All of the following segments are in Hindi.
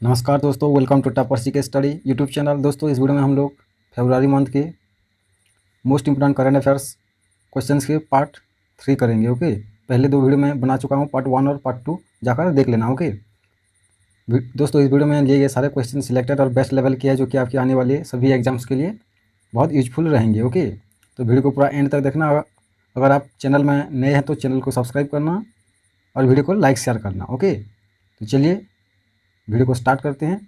नमस्कार दोस्तों, welcome to topper CK study YouTube channel. दोस्तों, इस वीडियो में हम लोग फरवरी मंथ के most important current affairs questions के पार्ट 3 करेंगे। ओके, पहले 2 वीडियो में बना चुका हूँ, पार्ट 1 और पार्ट 2 जाकर देख लेना। ओके दोस्तों, इस वीडियो में लिए गए सारे क्वेश्चन सिलेक्टेड और बेस्ट लेवल के हैं, जो कि आपके आने वाले सभी एग्जाम्स के लिए बहुत यूजफुल रहेंगे। ओके, तो वीडियो को पूरा एंड तक देखना। अगर आप चैनल में नए हैं तो चैनल को सब्सक्राइब करना और वीडियो को लाइक शेयर करना। ओके, तो चलिए वीडियो को स्टार्ट करते हैं।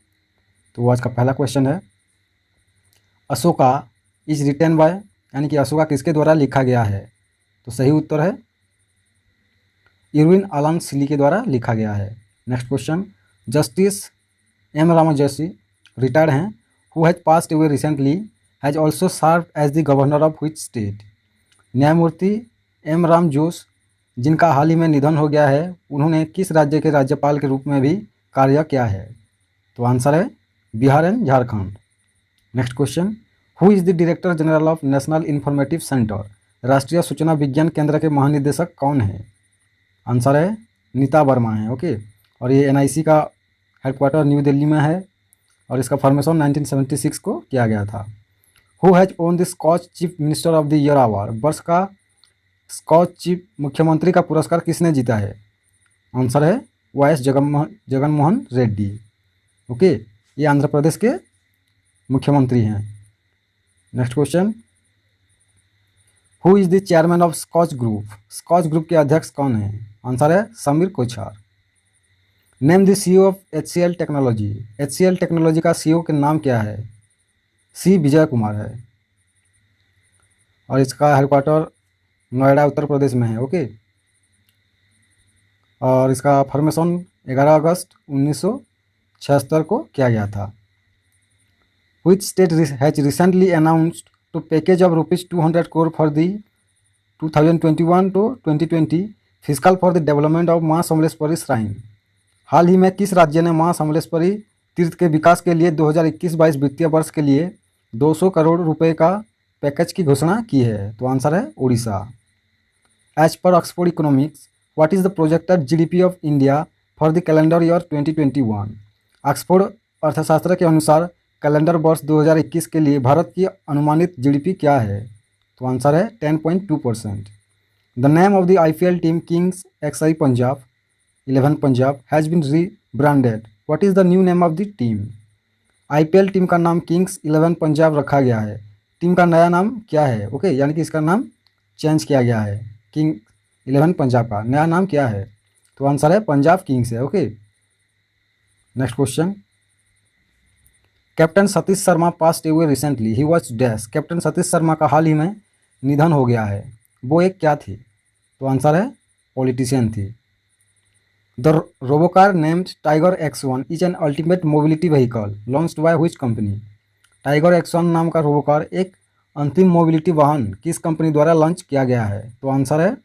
तो आज का पहला क्वेश्चन है, अशोका इज रिटन बाय, यानी कि अशोका किसके द्वारा लिखा गया है? तो सही उत्तर है इरविन अलन सिली के द्वारा लिखा गया है। Next question, justice M Ram Joshi retired हैं, who has passed away recently, has also serve as the governor of which state? न्यायमूर्ति एम राम जोश, जिनका हाल ही में निधन हो गया है, उन्होंने किस राज्य के राज्यपाल के रूप में भी कार्य किया है? तो आंसर है Bihar and Jharkhand. Next question, who is the director general of national informative centre? राष्ट्रीय सूचना विज्ञान केंद्र के महानिदेशक कौन है? आंसर है नीता वर्मा है। ओके, और ये एनआईसी का हेडक्वार्टर न्यू दिल्ली में है और इसका फॉर्मेशन 1976 को किया गया था। Who has won the Skoch chief minister of the year award? वर्ष का स्कॉच चीफ मुख्यमंत्री का पुरस्कार किसने जीता है? आंसर है वाई.एस. जगनमोहन रेड्डी। ओके, ये आंध्र प्रदेश के मुख्यमंत्री हैं। Next question, who is the chairman of Skoch group? Skoch group के अध्यक्ष कौन है? आंसर है Sameer Kochhar. Name the CEO of HCL technology. HCL technology का सीईओ का नाम क्या है? सी विजय कुमार है और इसका हेडक्वार्टर नोएडा उत्तर प्रदेश में है। ओके, और इसका फॉर्मेशन 11 अगस्त 1976 को किया गया था। Which state has recently announced to package of rupees 200 crore for the 2021 to 2020 fiscal for the development of माँ समलेश्वरी श्राइन? हाल ही में किस राज्य ने माँ समलेश्वरी तीर्थ के विकास के लिए 2021-22 वित्तीय वर्ष के लिए 200 करोड़ रुपए का पैकेज की घोषणा की है? तो आंसर है Odisha. As per Oxford economics, what is the projected GDP of India for the calendar year 2021? Oxford अर्थशास्त्र के अनुसार कैलेंडर वर्ष 2021 के लिए भारत की अनुमानित GDP क्या है? तो आंसर है 10.2%। The name of the IPL team Kings XI Punjab 11 Punjab has been rebranded, what is the new name of the team? IPL team का नाम किंग्स 11 पंजाब रखा गया है। टीम का नया नाम क्या है? ओके, यानी कि इसका नाम चेंज किया गया है। किंग 11 पंजाब का नया नाम क्या है? तो आंसर है पंजाब किंग्स है। Okay, next question, captain Satish Sharma past away recently, he was dash. Captain Satish Sharma का हाल ही में निधन हो गया है, वो एक क्या थी? तो आंसर है पॉलिटिशियन थी। The robocar named Tiger X1 is an ultimate mobility vehicle launched by which company? Tiger X1 नाम का रोबोकार एक अंतिम मोबिलिटी वाहन किस कंपनी द्वारा लॉन्च किया गया है? तो आंसर है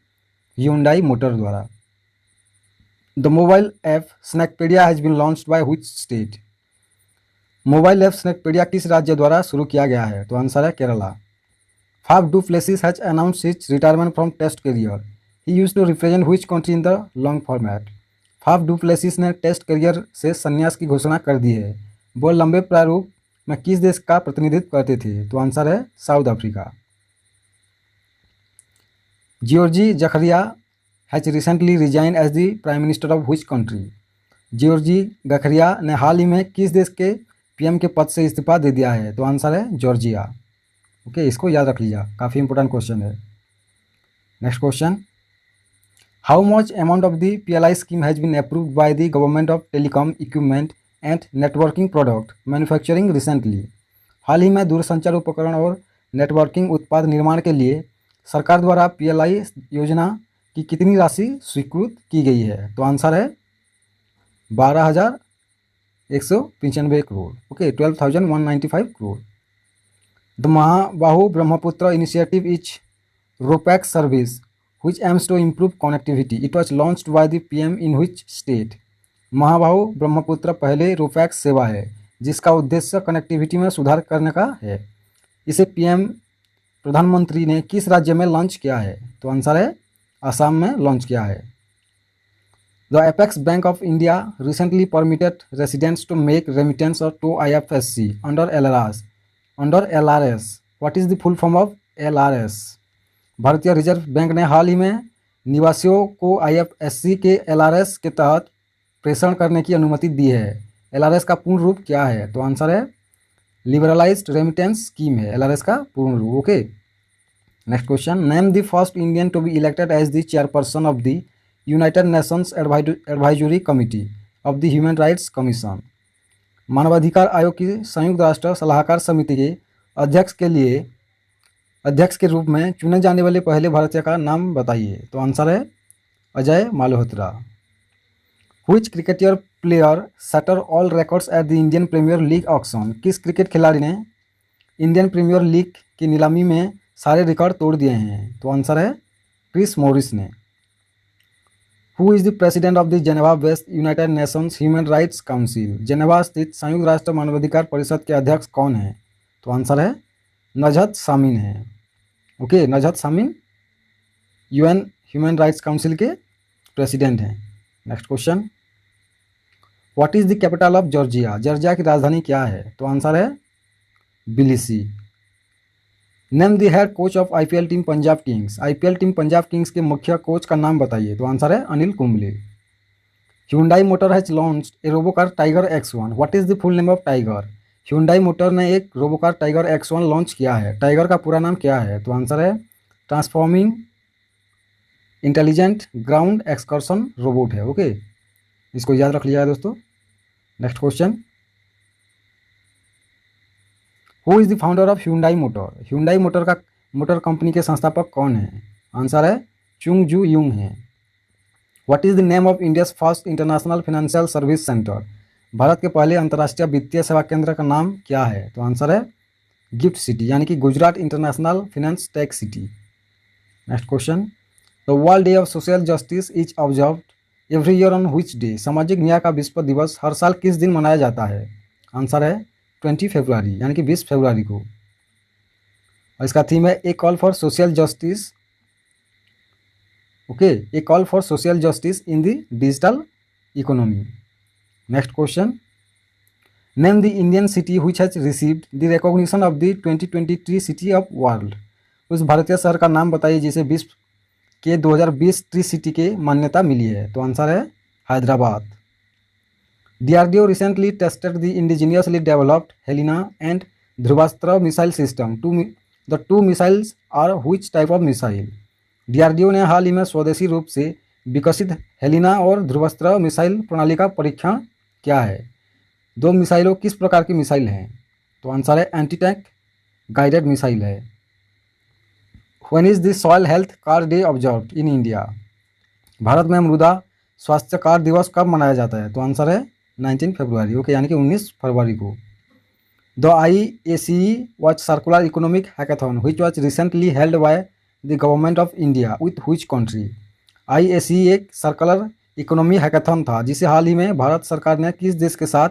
Hyundai मोटर द्वारा। The mobile app Snackpedia has been launched by which state? Mobile app Snackpedia किस राज्य द्वारा शुरू किया गया है? तो आंसर है Kerala. Faf du Plessis has announced his retirement from test career, he used to represent which country in the long format? Faf du Plessis ने टेस्ट करियर से संन्यास की घोषणा कर दी है, वो लंबे प्रारूप में किस देश का प्रतिनिधित्व करते थे? तो आंसर है South Africa. Giorgi Gakharia has recently resign as the prime minister of which country? Giorgi Gakharia ने हाल ही में किस देश के PM के पद से इस्तीफा दे दिया है? तो आंसर है जॉर्जिया। ओके, इसको याद रख लीजिए, काफ़ी इंपॉर्टेंट क्वेश्चन है। Next question, how much amount of the PLI scheme has been approved by the government of telecom equipment and networking product manufacturing recently? हाल ही में दूरसंचार उपकरण और नेटवर्किंग उत्पाद निर्माण के लिए सरकार द्वारा PLI योजना की कितनी राशि स्वीकृत की गई है? तो आंसर है 12,195 crore. Okay, 12,195 crore. The Mahabahu Brahmaputra initiative is ropax service which aims to improve connectivity. It was launched by the PM in which state? महाबाहु ब्रह्मपुत्र पहले रोपैक्स सेवा है जिसका उद्देश्य कनेक्टिविटी में सुधार करने का है। इसे PM प्रधानमंत्री ने किस राज्य में लॉन्च किया है? तो आंसर है असम में लॉन्च किया है। The apex bank of India recently permitted residents to make remittance to IFSC under LRS। What is the full form of LRS? भारतीय रिजर्व बैंक ने हाल ही में निवासियों को IFSC के LRS के तहत प्रेषण करने की अनुमति दी है। LRS का पूर्ण रूप क्या है? तो आंसर है लिबरलाइज्ड रेमिटेंस स्कीम है LRS का पूर्ण रूप। Okay, next question, name the first Indian to be elected as the chairperson of the United Nations advisory committee of the human rights commission. मानवाधिकार आयोग की संयुक्त राष्ट्र सलाहकार समिति के अध्यक्ष के रूप में चुने जाने वाले पहले भारतीय का नाम बताइए। तो आंसर है Ajay Malhotra. Which cricketer player setter all records at the Indian Premier League auction? किस क्रिकेट खिलाड़ी ने इंडियन प्रीमियर लीग की नीलामी में सारे रिकॉर्ड तोड़ दिए हैं? तो आंसर है क्रिस मॉरिस ने। Who is the president of the Geneva based United Nations human rights council? Geneva स्थित संयुक्त राष्ट्र मानवाधिकार परिषद के अध्यक्ष कौन है? तो आंसर है नजहत शामीन है। Okay, Nazhat Shameem UN human rights council के प्रेसिडेंट हैं। Next question, what is the capital of Georgia? Georgia की राजधानी क्या है? तो आंसर है Tbilisi. Name the head coach of IPL team Punjab Kings? IPL team Punjab Kings के मुख्य कोच का नाम बताइए। तो आंसर है Anil Kumble. Hyundai motor has launched a robocar Tiger X1। What is the full name of tiger? Hyundai motor ने एक रोबोकार टाइगर X1 लॉन्च किया है। टाइगर का पूरा नाम क्या है? तो आंसर है transforming intelligent ground excursion robot है। ओके, इसको याद रख लिया है दोस्तों। Next question, who is the founder of Hyundai motor? Hyundai motor company के संस्थापक कौन है? आंसर है चुंग जू युंग है। What is the name of India's first international financial service centre? Bharat के पहले अंतर्राष्ट्रीय वित्तीय सेवा केंद्र का नाम क्या है? तो आंसर है गिफ्ट सिटी, यानी कि Gujarat international finance tech city. Next question, the world day of social justice is observed every year on which day? सामाजिक न्याय का विश्व दिवस हर साल किस दिन मनाया जाता है? आंसर है 20 फरवरी, यानी कि 20 फरवरी को। और इसका थीम है a call for social justice. Okay, a call for social justice in the digital economy. Next question, name the Indian city which has received the recognition of the 2023 city of world. उस भारतीय शहर का नाम बताइए जिसे विश्व के 2020 ट्री सिटी के मान्यता मिली है। तो आंसर है Hyderabad. DRDO recently tested the indigenously developed Helina and Dhruvastra missile system. The two missiles are which type of missile? DRDO ने हाल ही में स्वदेशी रूप से विकसित हेलिना और ध्रुवास्त्र मिसाइल प्रणाली का परीक्षण किया है। दो मिसाइलों किस प्रकार की मिसाइल हैं? तो आंसर है एंटी टैंक गाइडेड मिसाइल है। When is the soil health card day observed in India? Bharat में मृदा स्वास्थ्य कार्ड दिवस कब मनाया जाता है? तो आंसर है 19 फरवरी। ओके, यानी कि 19 फरवरी को। The IACE was circular economic hackathon which was recently held by the government of India with which country? IACE एक सर्कुलर इकोनॉमी हैकाथन था जिसे हाल ही में भारत सरकार ने किस देश के साथ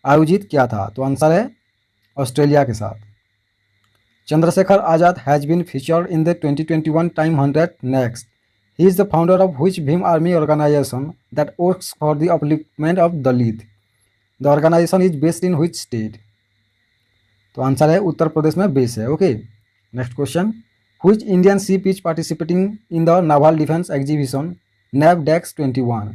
आयोजित किया था? तो आंसर है ऑस्ट्रेलिया के साथ। Chandrashekhar Azad has been featured in the 2021 time 100 next. He is the founder of which Bhim army organisation that works for the upliftment of Dalit? The organisation is based in which state? तो आंसर है उत्तर प्रदेश में बेस है। Okay, next question, which Indian ship is participating in the naval defence exhibition NAVDEX21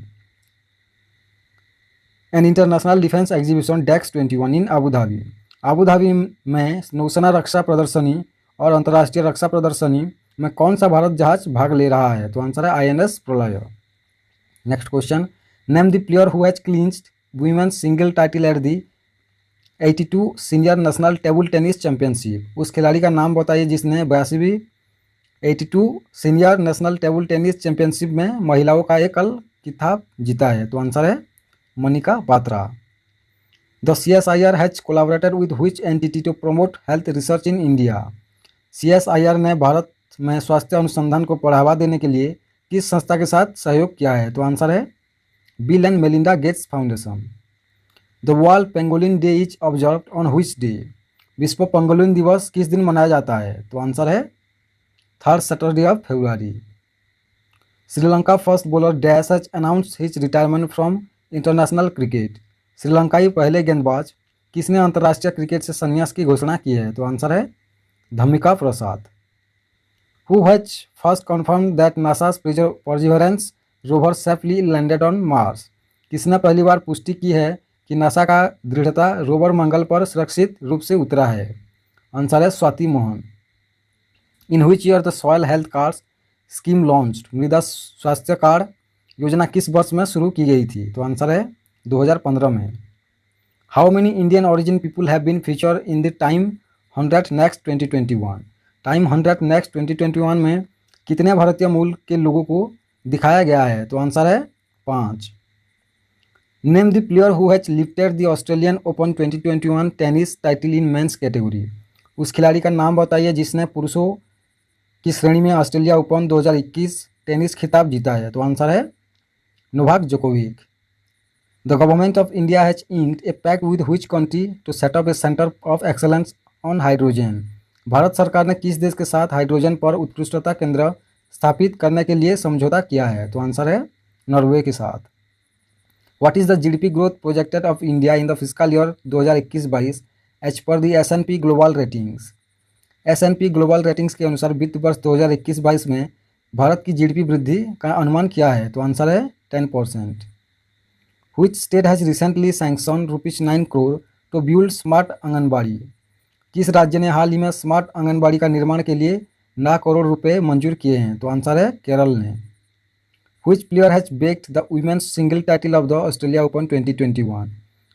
an international defence exhibition DEX21 in Abu Dhabi? Abu Dhabi में नौसेना रक्षा प्रदर्शनी और अंतर्राष्ट्रीय रक्षा प्रदर्शनी में कौन सा भारत जहाज भाग ले रहा है? तो आंसर है INS Pralay. Next question, name the player who has clinched women's single title at the 82 senior national table tennis championship. उस खिलाड़ी का नाम बताइए जिसने 82वीं 82 senior national table tennis championship में महिलाओं का एकल खिताब जीता है। तो आंसर है Manika Batra. The CSIR has collaborated with which entity to promote health research in India? CSIR ने भारत में स्वास्थ्य अनुसंधान को बढ़ावा देने के लिए किस संस्था के साथ सहयोग किया है? तो आंसर है bill and Melinda Gates foundation. The world pangolin day is observed on which day? विश्व पेंगोलिन दिवस किस दिन मनाया जाता है? तो आंसर है 3rd Saturday of February. Sri Lanka first bowler dash has announced his retirement from international cricket. श्रीलंकाई पहले गेंदबाज किसने अंतर्राष्ट्रीय क्रिकेट से संन्यास की घोषणा की है? तो आंसर है Dhammika Prasad. Who has first confirm that NASA's Perseverance rover safely landed on Mars. किसने पहली बार पुष्टि की है कि नासा का दृढ़ता रोवर मंगल पर सुरक्षित रूप से उतरा है? आंसर है Swati Mohan. In which year the soil health card scheme launched. मृदा स्वास्थ्य कार्ड योजना किस वर्ष में शुरू की गई थी? तो आंसर है 2015 में। How many Indian origin people have been feature in the Time 100 next 2021। Time 100 next 2021 में कितने भारतीय मूल के लोगों को दिखाया गया है? तो आंसर है 5। Name the player who has lifted the Australian open 2021 tennis title in men's category. उस खिलाड़ी का नाम बताइए जिसने पुरुषों की श्रेणी में ऑस्ट्रेलिया ओपन 2021 टेनिस खिताब जीता है? तो आंसर है Novak Djokovic. The government of India has inked a pact with which country to set up a centre of excellence on hydrogen. भारत सरकार ने किस देश के साथ हाइड्रोजन पर उत्कृष्टता केंद्र स्थापित करने के लिए समझौता किया है? तो आंसर है नॉर्वे के साथ। What is the GDP growth projected of India in the fiscal year 2021-22 as per the S&P global ratings. S&P global ratings के अनुसार वित्त वर्ष 2021-22 में भारत की जीडीपी वृद्धि का अनुमान क्या है? तो आंसर है 10%। Which state has recently sanctioned ₹9 crore to build smart anganwadi. किस राज्य ने हाल ही में स्मार्ट आंगनबाड़ी का निर्माण के लिए 9 करोड़ रुपए मंजूर किए हैं? तो आंसर है केरल ने। Which player has bagged the women's single title of the Australia open 2021।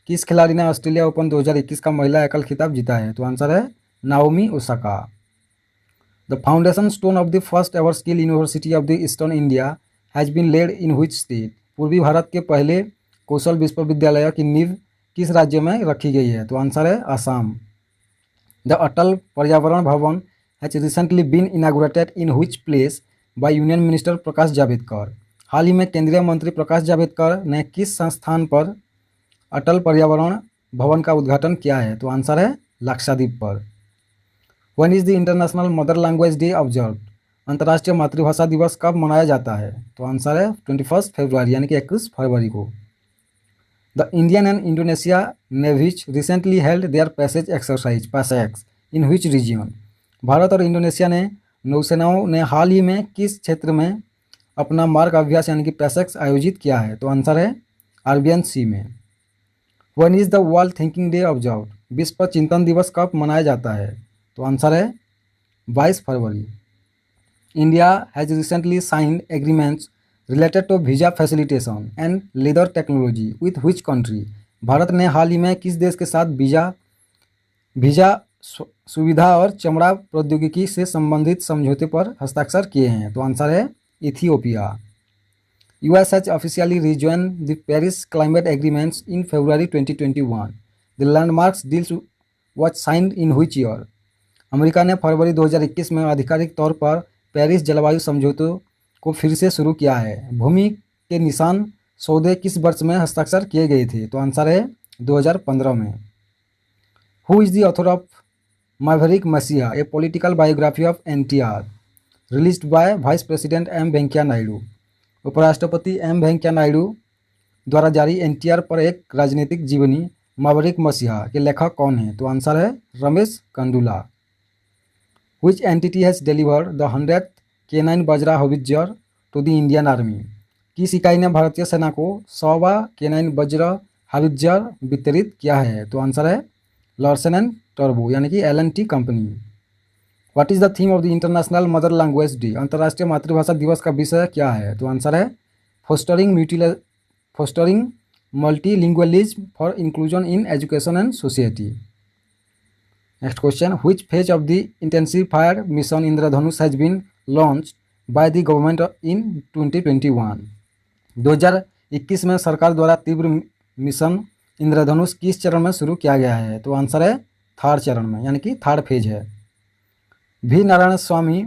किस खिलाड़ी ने ऑस्ट्रेलिया ओपन 2021 का महिला एकल खिताब जीता है? तो आंसर है Naomi Osaka. The foundation stone of the first ever skill university of the eastern India has been laid in which state. पूर्वी भारत के पहले कौशल विश्वविद्यालय की नींव किस राज्य में रखी गई है? तो आंसर है Assam. The Atal Paryavaran Bhawan has recently been inaugurated in which place by union minister Prakash Javadekar. हाल ही में केंद्रीय मंत्री प्रकाश जावड़ेकर ने किस संस्थान पर अटल पर्यावरण भवन का उद्घाटन किया है? तो आंसर है लक्षद्वीप पर। When is the international mother language day observed. अंतर्राष्ट्रीय मातृभाषा दिवस कब मनाया जाता है? तो आंसर है 21 फरवरी यानी कि 21 फरवरी को। The Indian and Indonesia navies recently held their passage exercise PASSEX in which region. भारत और इंडोनेशिया ने नौसेनाओं ने हाल ही में किस क्षेत्र में अपना मार्ग अभ्यास यानी कि पैसेक्स आयोजित किया है? तो आंसर है अरबियन सी में। One is the world thinking day observed. विश्व चिंतन दिवस कब मनाया जाता है? तो आंसर है 22 फरवरी। India has recently signed agreements related to visa facilitation and leather technology with which country. भारत ने हाल ही में किस देश के साथ वीजा सुविधा और चमड़ा प्रौद्योगिकी से संबंधित समझौते पर हस्ताक्षर किए हैं? तो आंसर है Ethiopia. US has officially rejoined the Paris Climate Agreements in February 2021. The landmarks deals was signed in which year? America ने फरवरी 2021 में आधिकारिक तौर पर पेरिस जलवायु समझौतों को फिर से शुरू किया है। भूमि के निशान सौदे किस वर्ष में हस्ताक्षर किए गए थे? तो आंसर है 2015 में। Who is the author of Maverick Messiah a political biography of NTR released by vice president M Venkaiah Naidu. उपराष्ट्रपति M वेंकैया नायडू द्वारा जारी NTR पर एक राजनीतिक जीवनी मैवरिक मसीहा के लेखक कौन है? तो आंसर है Ramesh Kandula. Which entity has delivered the 100th K9 Vajra howitzer to the Indian army. किस इकाई ने भारतीय सेना को 100वां K9 वज्र हाउवित्जर वितरित किया है? तो आंसर है लार्सन एंड टर्बो यानी कि L&T company. What is the theme of the international mother language day. अंतर्राष्ट्रीय मातृभाषा दिवस का विषय क्या है? तो आंसर है fostering multilingualism for inclusion in education and society. Next question, which phase of the intensified mission Indradhanush has been launched by the government in 2021। 2021 में सरकार द्वारा तीव्र मिशन इंद्रधनुष किस चरण में शुरू किया गया है? तो आंसर है थर्ड चरण में यानी कि थर्ड फेज है। V. Narayan Swamy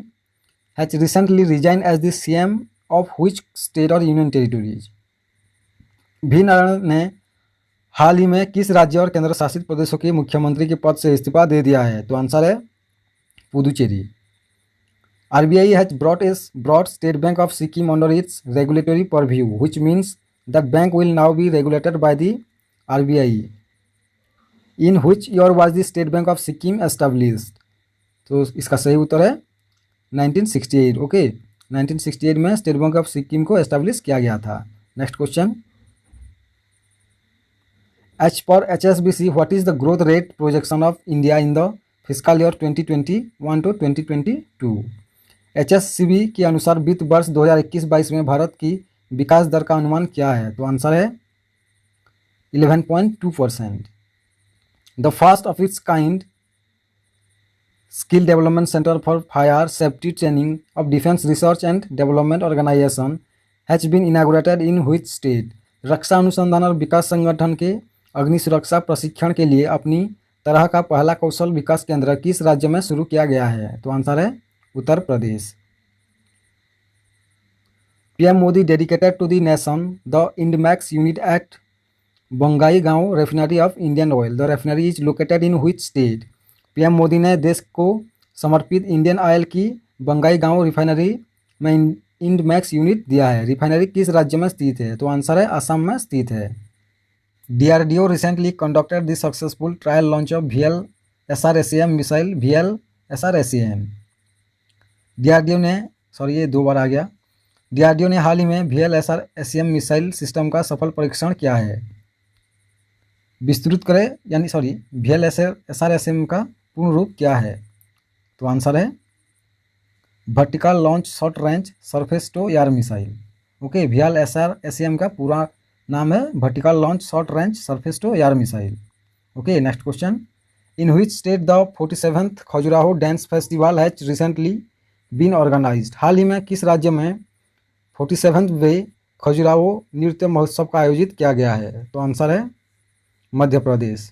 has recently resign as the CM of which state और यूनियन टेरिटरीज। V. नारायण ने हाल ही में किस राज्य और केंद्र शासित प्रदेशों के मुख्यमंत्री के पद से इस्तीफा दे दिया है? तो आंसर है Puducherry. RBI has brought State Bank of Sikkim under its regulatory purview, which means the bank will now be regulated by the RBI. In which year was the State Bank of Sikkim established? तो इसका सही उत्तर है 1968. ओके, 1968 में स्टेट बैंक ऑफ सिक्किम को एस्टेब्लिश किया गया था. Next question. As per HSBC, what is the growth rate projection of India in the fiscal year 2021 to 2022? HSCB के अनुसार वित्त वर्ष 2021-22 में भारत की विकास दर का अनुमान क्या है? तो आंसर है 11.2%. The first of its kind Skill Development Center for Fire Safety Training of Defense Research and Development Organization has been inaugurated in which state? रक्षा अनुसंधान और विकास संगठन के अग्नि सुरक्षा प्रशिक्षण के लिए अपनी तरह का पहला कौशल विकास केंद्र किस राज्य में शुरू किया गया है? तो आंसर है उत्तर प्रदेश. PM Modi dedicated to the nation the INDMAX unit at Bongaigaon refinery of Indian Oil. The refinery is located in which state? PM Modi ने देश को समर्पित इंडियन ऑयल की बंगाईगांव रिफाइनरी में इंडमैक्स यूनिट दिया है. रिफाइनरी किस राज्य में स्थित है? तो आंसर है असम में स्थित है. DRDO recently conducted the successful trial launch of VLSR-SAM missile VLSR-SAM. DRDO ने ये 2 बार आ गया. DRDO ने हाल ही में VLSR-SAM मिसाइल सिस्टम का सफल परीक्षण किया है. विस्तृत करें यानी VLSR-SAM का पूर्ण रूप क्या है? तो आंसर है vertical launch short range surface to air missile. Okay, VLSR-SAM का पूरा नाम है vertical launch short range surface to air missile. Okay, next question. In which state the 47th Khajuraho dance festival has recently been organised? हाल ही में किस राज्य में 47th वे खजुराहो नृत्य महोत्सव का आयोजित किया गया है? तो आंसर है Madhya Pradesh.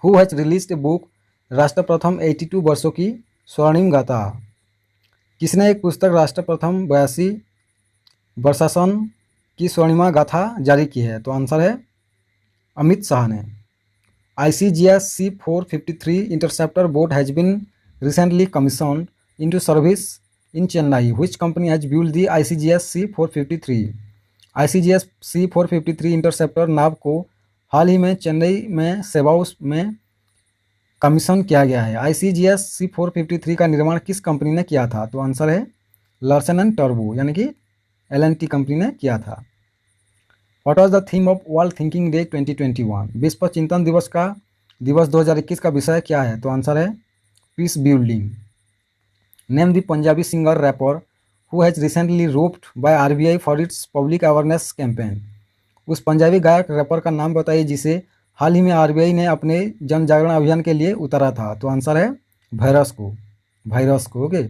Who has released a book Rashtra Pratham 82 वर्षों की स्वर्णिम गाथा? किसने एक पुस्तक राष्ट्र प्रथम 82 वर्षासन की स्वर्णिमा गाथा जारी की है? तो आंसर है अमित शाह ने. ICGS C453 interceptor boat has been recently commissioned into service in Chennai. Which company has build the ICGS C453? ICGS C453 interceptor नाव को हाल ही में चेन्नई में सेवाओं में कमीशन किया गया है. ICGS C453 का निर्माण किस कंपनी ने किया था? तो आंसर है लार्सन एंड टर्बो यानी कि L&T कंपनी ने किया था. What was the theme of world thinking day 2021? विश्व चिंतन दिवस 2021 का विषय क्या है? तो आंसर है peace building. Name the Punjabi singer rapper who has recently roped by RBI for its public awareness campaign. उस पंजाबी गायक रैपर का नाम बताइए जिसे हाल ही में RBI ने अपने जन जागरण अभियान के लिए उतारा था. तो आंसर है वायरस को. Okay.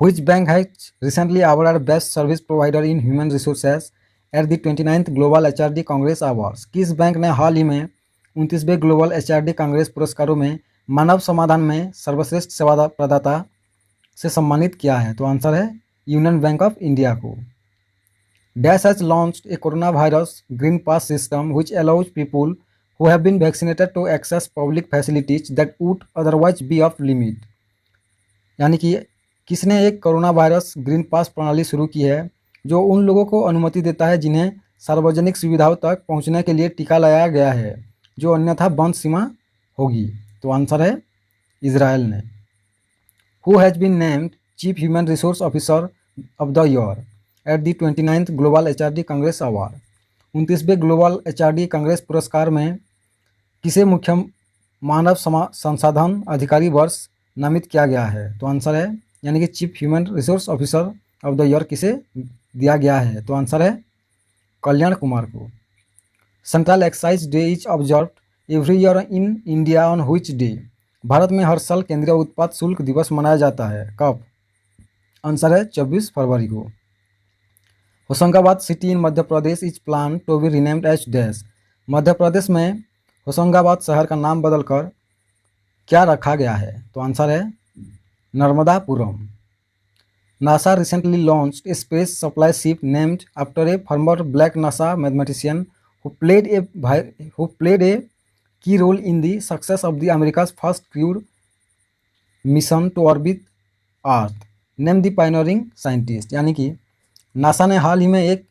Which bank has recently awarded Best Service Provider in Human Resources at the 29th Global HRD Congress Awards? किस बैंक ने हाल ही में 29वें ग्लोबल HRD कांग्रेस पुरस्कारों में मानव समाधान में सर्वश्रेष्ठ सेवा प्रदाता से सम्मानित किया है? तो आंसर है यूनियन बैंक ऑफ इंडिया को. Dash has launched a coronavirus green pass system which allows people who have been vaccinated to access public facilities that would otherwise be off limit. यानी कि किसने एक कोरोना वायरस ग्रीन पास प्रणाली शुरू की है जो उन लोगों को अनुमति देता है जिन्हें सार्वजनिक सुविधाओं तक पहुंचने के लिए टीका लगाया गया है जो अन्यथा बंद सीमा होगी? तो आंसर है इजराइल ने. Who has been named chief human resource officer of the year at the 29th global HRD congress award? 29वें ग्लोबल HRD कांग्रेस पुरस्कार में किसे मुख्य मानव संसाधन अधिकारी वर्ष नामित किया गया है? तो आंसर है यानी कि chief human resource officer of the year किसे दिया गया है? तो आंसर है कल्याण कुमार को. Central excise day is observed every year in India on which day? Bharat में हर साल केंद्रीय उत्पाद शुल्क दिवस मनाया जाता है. कब? आंसर है 24 फरवरी को. Hoshangabad city in Madhya Pradesh is plan to be renamed as dash? Madhya Pradesh में होशंगाबाद शहर का नाम बदलकर क्या रखा गया है? तो आंसर है Narmadapuram. NASA recently launched a space supply ship named after a former black NASA mathematician who played a key role in the success of the America's first crewed mission to orbit earth. Name the pioneering scientist, यानी कि नासा ने हाल ही में एक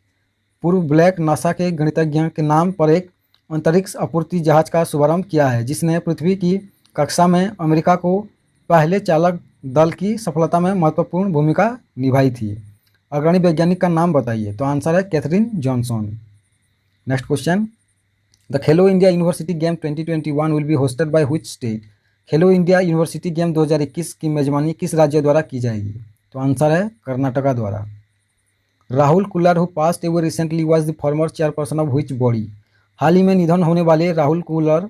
पूर्व ब्लैक नासा के गणितज्ञ के नाम पर एक अंतरिक्ष आपूर्ति जहाज का शुभारंभ किया है, जिसने पृथ्वी की कक्षा में अमेरिका को पहले चालक दल की सफलता में महत्वपूर्ण भूमिका निभाई थी। अग्रणी वैज्ञानिक का नाम बताइए, तो आंसर है Katherine Johnson. Next question, the Khelo India university game 2021 will be hosted by which state. Khelo India university game 2021 की मेजबानी किस राज्य द्वारा की जाएगी, तो आंसर है कर्नाटका द्वारा। Rahul Kullar who passed away recently was the former chairperson of which body. हाल ही में निधन होने वाले राहुल कुल्लर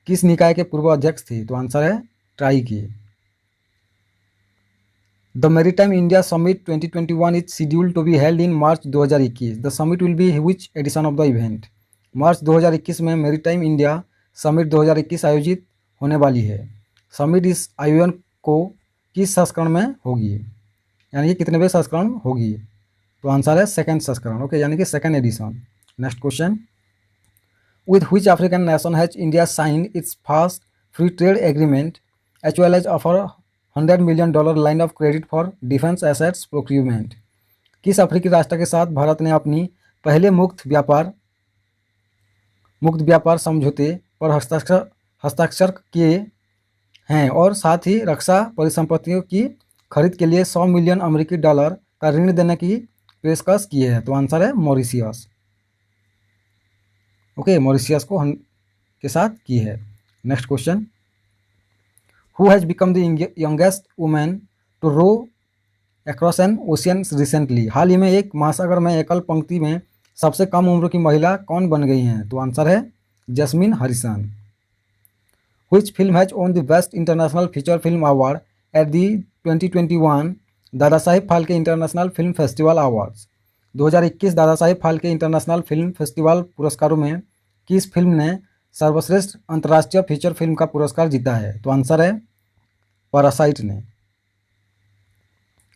किस निकाय के पूर्व अध्यक्ष थे, तो आंसर है ट्राई के। The maritime India summit 2021 is scheduled to be held in March 2021। The summit will be which edition of the event. March 2021 में मैरीटाइम इंडिया समिट 2021 आयोजित होने वाली है। समिट इस आयोजन को किस संस्करण में होगी, यानी कि कितने संस्करण होगी, तो आंसर है सेकेंड संस्करण, ओके, यानी कि second edition. Next question, with which African nation has India signed its first free trade agreement as well as offer $100 million line of credit for defence assets procurement. किस अफ्रीकी राष्ट्र के साथ भारत ने अपनी पहले मुक्त व्यापार समझौते पर हस्ताक्षर किए हैं और साथ ही रक्षा परिसंपत्तियों की खरीद के लिए $100 मिलियन का ऋण देने की पेशकश की है, तो आंसर है मॉरिशियस, ओके, मॉरिशियस को के साथ की है। Next question, who has become the youngest women to row across an ocean recently. हाल ही में एक महासागर में एकल पंक्ति में सबसे कम उम्र की महिला कौन बन गई हैं, तो आंसर है Jasmine Harrison. Which film has won the Best International Feature Film Award at the 2021 Dada Saheb Phalke international film festival awards. 2021 Dada Saheb Phalke international film festival पुरस्कारों में किस फिल्म ने सर्वश्रेष्ठ अंतर्राष्ट्रीय फीचर फिल्म का पुरस्कार जीता है, तो आंसर है पैरासाइट ने।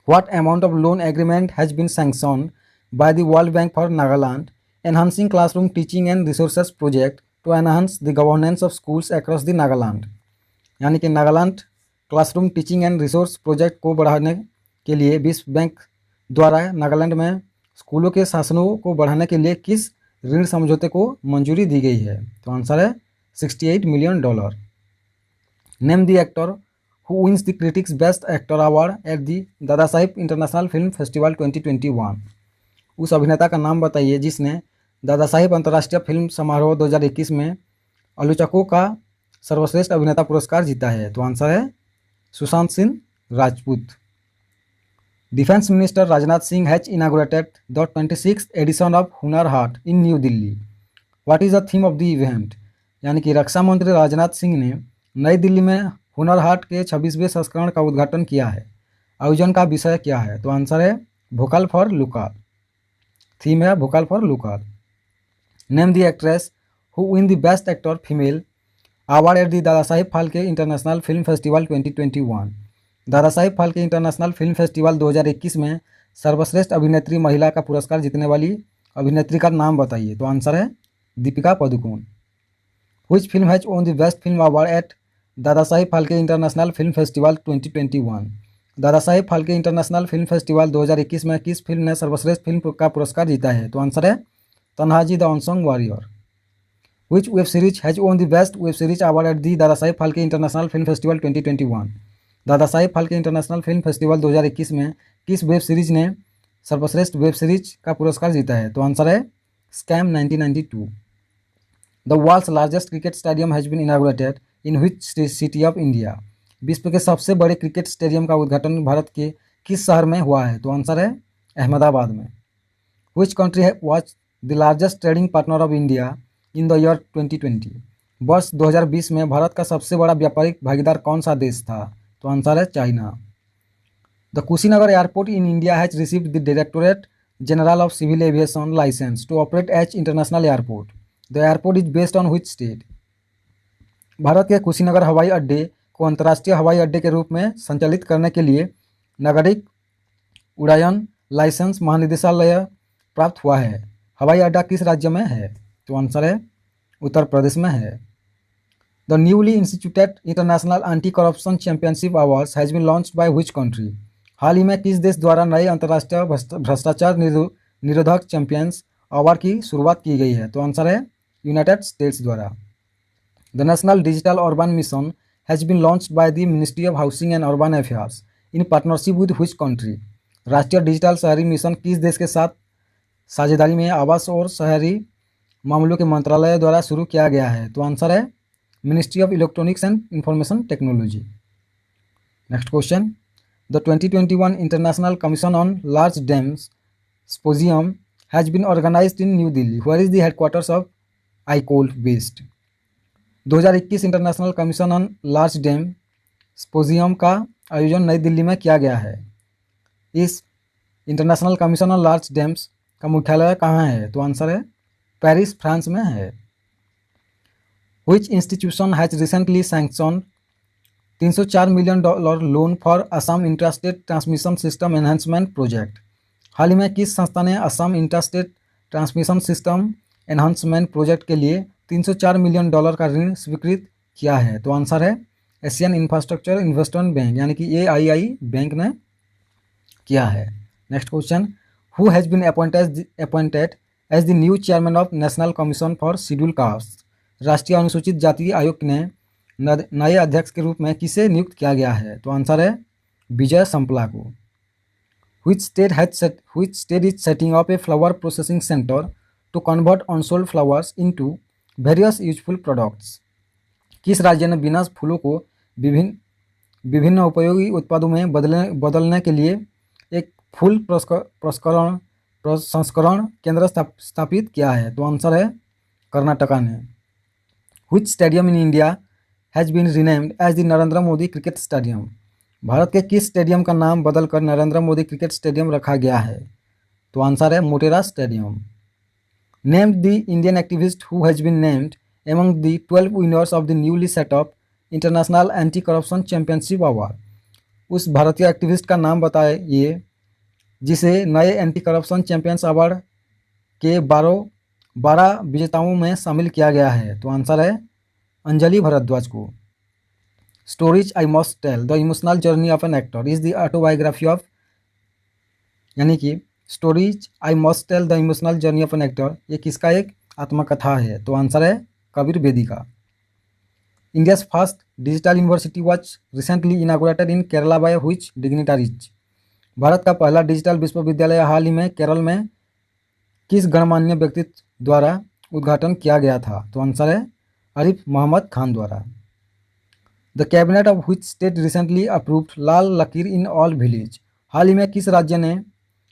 What amount of loan agreement has been sanctioned by the World Bank for Nagaland enhancing classroom teaching and resources project to enhance the governance of schools across the Nagaland। यानी कि Nagaland classroom teaching and resource project को बढ़ाने के लिए विश्व बैंक द्वारा नागालैंड में स्कूलों के शासनों को बढ़ाने के लिए किस ऋण समझौते को मंजूरी दी गई है, तो आंसर है $68 million. Name the actor who wins the critics best actor award at the Dada Saheb international film festival 2021। उस अभिनेता का नाम बताइए जिसने दादा साहेब अंतर्राष्ट्रीय फिल्म समारोह 2021 में आलोचकों का सर्वश्रेष्ठ अभिनेता पुरस्कार जीता है, तो आंसर है Sushant Singh Rajput. Defence minister Rajnath Singh has inaugurated the 26th edition of Hunar Haat in New Delhi. What is the theme of the event. यानी कि रक्षा मंत्री राजनाथ सिंह ने नई दिल्ली में हुनर हाट के 26वें संस्करण का उद्घाटन किया है। आयोजन का विषय क्या है, तो आंसर है वोकल फॉर लोकल। थीम है vocal for local. Name the actress who win the best actor female award at the दादा Saheb Phalke international film festival 2021। Dada Saheb Phalke international film festival 2021 में सर्वश्रेष्ठ अभिनेत्री महिला का पुरस्कार जीतने वाली अभिनेत्री का नाम बताइए, तो आंसर है Deepika Padukone. Which film has won the best film award eight दादा Saheb Phalke international film festival 2021। Dada Saheb Phalke international film festival 2021 में किस फिल्म ने सर्वश्रेष्ठ फिल्म का पुरस्कार जीता है, तो आंसर है Tanhaji the unsung warrior. Which web series has won the best web series award at the दादा Saheb Phalke international film festival 2021। Dada Saheb Phalke international film festival 2021 में किस वेब सीरीज ने सर्वश्रेष्ठ वेब सीरीज का पुरस्कार जीता है, तो आंसर है scam 1992। The world's largest cricket stadium has been inaugurated in which city of India. विश्व के सबसे बड़े क्रिकेट स्टेडियम का उद्घाटन भारत के किस शहर में हुआ है, तो आंसर है अहमदाबाद में। Which country was the largest trading partner of India in the year 2020। वर्ष 2020 में भारत का सबसे बड़ा व्यापारिक भागीदार कौन सा देश था, तो आंसर है China. The Kushinagar airport in India has received the directorate general of civil aviation licence to operate H international airport. The airport is based on which state. भारत के कुशीनगर हवाई अड्डे को अंतर्राष्ट्रीय हवाई अड्डे के रूप में संचालित करने के लिए नागरिक उड्डयन लाइसेंस महानिदेशालय प्राप्त हुआ है। हवाई अड्डा किस राज्य में है, तो आंसर है उत्तर प्रदेश में है। The newly instituted international anti corruption championship awards has been launched by which country? हाल ही में किस देश द्वारा नए अंतर्राष्ट्रीय भ्रष्टाचार निरोधक चैंपियंस अवार्ड की शुरुआत की गई है? तो आंसर है यूनाइटेड स्टेट्स द्वारा। The national digital urban mission has been launched by the ministry of housing and urban affairs in partnership with which country? राष्ट्रीय डिजिटल शहरी मिशन किस देश के साथ साझेदारी में आवास और शहरी मामलों के मंत्रालय द्वारा शुरू किया गया है? तो आंसर है ministry of electronics and information technology. Next question, the 2021 international commission on large dams symposium has been organized in New Delhi. Where is the headquarters of ICOL based? 2021 international commission on large dam symposium का आयोजन नई दिल्ली में किया गया है। इस international commission on large dams का मुख्यालय कहाँ है? तो आंसर है पेरिस, फ्रांस में है। Which institution has recently sanctioned $304 million loan for Assam intrastate transmission system enhancement project? हाल ही में किस संस्था ने Assam intrastate transmission system enhancement project के लिए $304 मिलियन का ऋण स्वीकृत किया है? तो आंसर है एशियन इंफ्रास्ट्रक्चर इन्वेस्टमेंट बैंक यानी कि AII बैंक ने किया है। Next question, who has been appointed as the new chairman of national commission for schedule caste? राष्ट्रीय अनुसूचित जाति आयोग ने नए अध्यक्ष के रूप में किसे नियुक्त किया गया है? तो आंसर है विजय संपला को। Which state is setting up a flower processing center to convert unsold flowers into various useful products? किस राज्य ने बिना फूलों को विभिन्न उपयोगी उत्पादों में बदलने के लिए एक फूल प्रसंस्करण केंद्र स्थापित किया है? तो आंसर है कर्नाटका ने। Which stadium in India has been renamed as the Narendra Modi cricket stadium? Bharat के किस स्टेडियम का नाम बदलकर नरेंद्र मोदी क्रिकेट स्टेडियम रखा गया है? तो आंसर है Motera stadium. Named the Indian activist who has been named among the 12 winners of the newly set up international anti corruption championship award? उस भारतीय एक्टिविस्ट का नाम बताइए जिसे नए एंटी करप्शन चैंपियंस अवार्ड के 12 विजेताओं में शामिल किया गया है। तो आंसर है अंजलि भारद्वाज को। Stories I must tell the emotional journey of an actor is the autobiography of, यानी कि stories I must tell the emotional journey of an actor ये किसका एक आत्मकथा है? तो आंसर है कबीर बेदी का। India's first digital university was recently inaugurated in Kerala by which dignitaries? Bharat का पहला डिजिटल विश्वविद्यालय हाल ही में केरल में किस गणमान्य व्यक्तित्व द्वारा उद्घाटन किया गया था? तो आंसर है आरिफ मोहम्मद खान द्वारा। The cabinet of which state recently approved Lal Lakir in all village? हाल ही में किस राज्य ने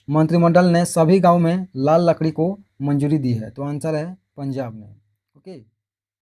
मंत्रिमंडल ने सभी गांव में लाल लकड़ी को मंजूरी दी है? तो आंसर है पंजाब ने। ओके।